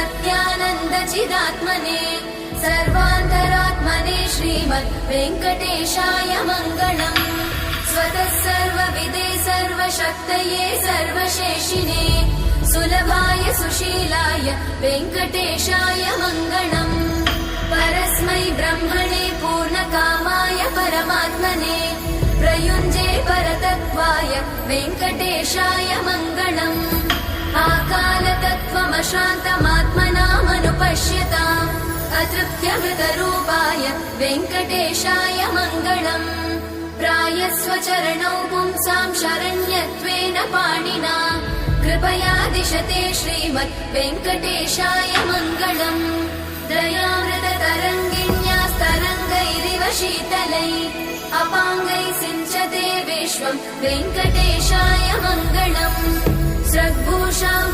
सत्यानन्दचिदात्मने सर्वान्तरात्मने श्रीमद् वेङ्कटेशाय मङ्गलम्। स्वतः सर्वविदे सर्वशक्तये सर्वशेषिणे सुलभाय सुशीलाय वेङ्कटेशाय मङ्गलम्। परस्मै ब्रह्मणे पूर्णकामाय परमात्मने प्रयुञ्जे परतत्त्वाय वेङ्कटेशाय मङ्गलम्। आकालतत्त्वमशान्तमात्मनामनुपश्यताम् अतृप्त्यमृतरूपाय वेङ्कटेशाय मङ्गलम्। प्रायस्वचरणौ पुंसां शरण्यत्वेन पाणिना कृपया दिशते श्रीमद् वेङ्कटेशाय मङ्गलम्। दयामृततरङ्गिण्यास्तरङ्गैरिव शीतलै अपाङ्गैः सिञ्चते विश्वं वेङ्कटेशाय मङ्गलम्। स्रग्भूषां